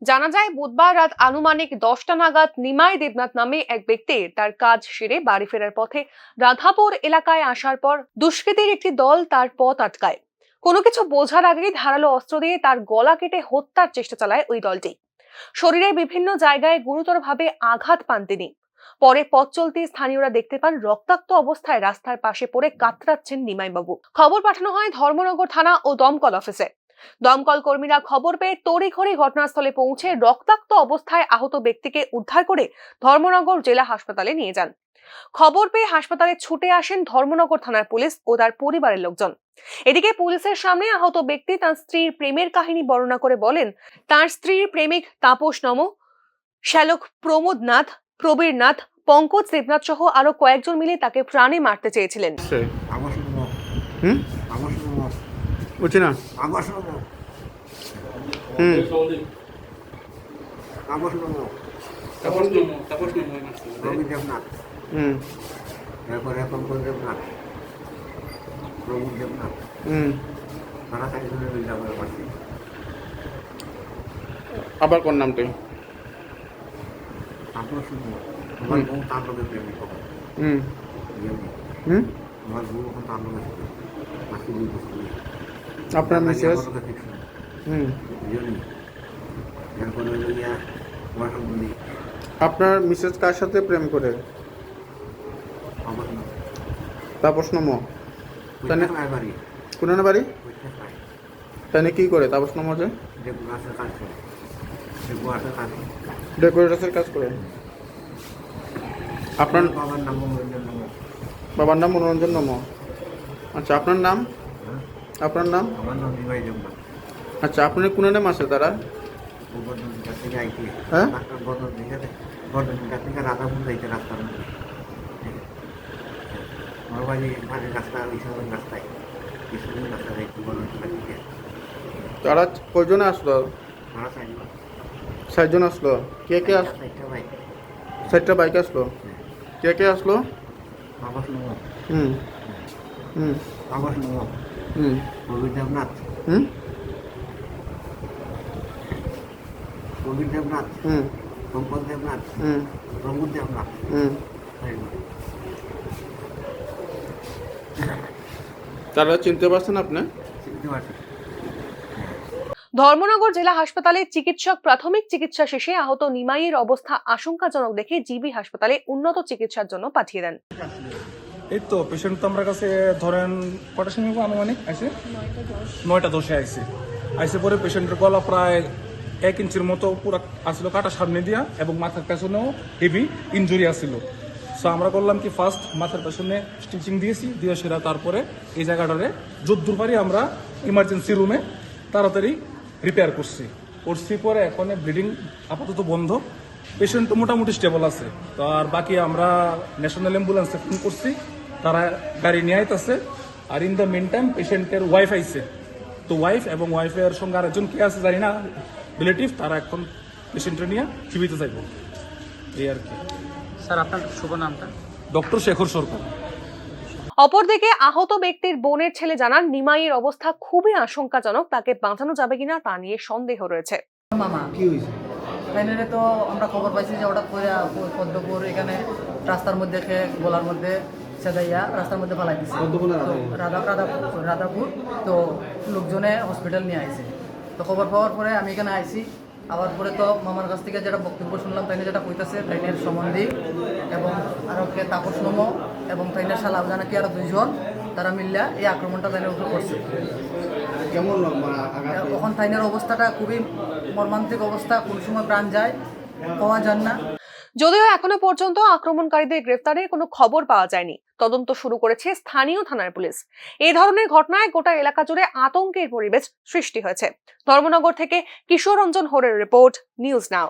জানা যায় বুধবার রাত আনুমানিক 10টা নাগাদ নিমাই দেবনাথ নামে এক ব্যক্তি তার কাজ সেরে বাড়ি ফেরার পথে রাধাপুর এলাকায় আসার পর দুষ্কৃতীর একটি দল তার পথ আটকায়। কোনো কিছু বোঝার আগেই ধারালো অস্ত্র দিয়ে তার গলা কেটে হত্যার চেষ্টা চালায় ওই দলটি। শরীরের বিভিন্ন জায়গায় গুরুতরভাবে আঘাত পান তিনি। পরে পথ চলতে স্থানীয়রা দেখতে পান রক্তাক্ত অবস্থায় রাস্তার পাশে পড়ে কাতরাচ্ছেন নিমাইবাবু। খবর পাঠানো হয় ধর্মনগর থানা ও দমকল অফিসে। দমকল কর্মীরা খবর পেয়ে তড়িঘড়ি ঘটনাস্থলে পৌঁছে রক্তাক্ত অবস্থায় আহত ব্যক্তিকে উদ্ধার করে ধর্মনগর জেলা হাসপাতালে নিয়ে যান। খবর পেয়ে হাসপাতালে ছুটে আসেন ধর্মনগর থানার পুলিশ ও তার পরিবারের লোকজন। এদিকে পুলিশের সামনে আহত ব্যক্তি তার স্ত্রীর প্রেমের কাহিনী বর্ণনা করে বলেন, তার স্ত্রীর প্রেমিক তাপস নম, শ্যালক প্রমোদ নাথ, প্রবীর নাথ, পঙ্কজ দেবনাথ সহ আরো কয়েকজন মিলে তাকে প্রাণে মারতে চেয়েছিলেন। বুঝছি না। আবার কোন নামটা? আপনার মিসেস আপনার মিসেস কার সাথে প্রেম করে? তাপস নম। কোন বাড়ি? তাই কি করে তাপস নম? যে ডেকোরেটরের কাজ করে। আপনার বাবার নাম মনোরঞ্জন নম। আচ্ছা, আপনার নাম? আপনার নাম? আচ্ছা, আপনার কোন নাম আছে তারা? হ্যাঁ, তারা কয়জনে আসলো? 6জন আসলো। কে কে আসলো? 6টা বাইক আসলো। কে কে আসলো? হুম হুম হুম প্রবীর দেবনাথ, হুম প্রবীর দেবনাথ, হুম পঙ্কজ দেবনাথ, হুম প্রমোদ দেবনাথ। হুম তারা চিনতে পারছেন আপনি? ধর্মনগর জেলা হাসপাতালে চিকিৎসক প্রাথমিক চিকিৎসা শেষে আহত নিমাইয়ের অবস্থা আশঙ্কাজনক দেখে জিবি হাসপাতালে উন্নত চিকিৎসার জন্য পাঠিয়ে দেন। এই তো পেশেন্ট তো আমার কাছে ধরেন কটার সময় আনুমানিক আসে 9:10 আইসে আইসে পরে পেশেন্টের গলা প্রায় 1 ইঞ্চির মতো পুরো আসলো কাটা সামনে দিয়া এবং মাথার পেছনেও হেভি ইনজুরি আসছিল। সো আমরা করলাম কি ফার্স্ট মাথার পেছনে স্টিচিং দিয়েছি, দিয়ে সেরা তারপরে এই জায়গাটারে যদ্দূর পারি আমরা ইমার্জেন্সি রুমে তাড়াতাড়ি রিপেয়ার করছি পরে এখন ব্লিডিং আপাতত বন্ধ। পেশেন্ট মোটামুটি স্টেবল আছে। তো আর বাকি আমরা ন্যাশনাল অ্যাম্বুলেন্সে ফোন করছি, তারা গাড়ি নিয়ে আইতেছে। আর ইন দ্য মেন টাইম পেশেন্টের ওয়াইফ আইছে, তো ওয়াইফ এবং ওয়াইফের সঙ্গে আরেকজন কে আছে জানি না, রিলেটিভ, তারা এখন পেশেন্টের নিয়ে জীবিত যাইব, এই আর কি। স্যার, আপনার শুভ নামটা? ডক্টর শেখর সরকার। অপরদিকে আহত ব্যক্তির বোনের ছেলে জানান, নিমাইয়ের অবস্থা খুবই আশঙ্কাজনক, তাকে বাঁচানো যাবে কিনা তা নিয়ে সন্দেহ রয়েছে। মামা কি হয়েছে? ফাইনালে তো আমরা খবর পাইছি যে হঠাৎ করে পদ্মপুর এখানে রাস্তার মধ্যে গোলার মধ্যে সেদাইয়া রাস্তার মধ্যে ফালাই দিচ্ছে। রাধাপুর তো লোকজনে হসপিটাল নিয়ে আইছে। তো খবর পাওয়ার পরে আমি এখানে আইছি। আবার পরে তো মামার কাছ থেকে যেটা বক্তব্য শুনলাম, তাইনে যেটা কইতাছে তাইনের সম্বন্ধী এবং আরো কে তাপস নম এবং তাইনের শালা জানা কি আরো 2জন, তারা মিললা এই আক্রমণটা তাইনের উপর করছে। এখন তাইনের অবস্থাটা খুবই মর্মান্তিক অবস্থা, কোন সময় প্রাণ যায় পাওয়া যান না। যদিও এখনো পর্যন্ত আক্রমণকারীদের গ্রেফতারের কোনো খবর পাওয়া যায়নি। তদন্ত শুরু করেছে স্থানীয় থানার পুলিশ। এই ধরনের ঘটনায় গোটা এলাকা জুড়ে আতঙ্কের পরিবেশ সৃষ্টি হয়েছে। ধর্মনগর থেকে কিশোর রঞ্জন হোরের রিপোর্ট, নিউজ নাও।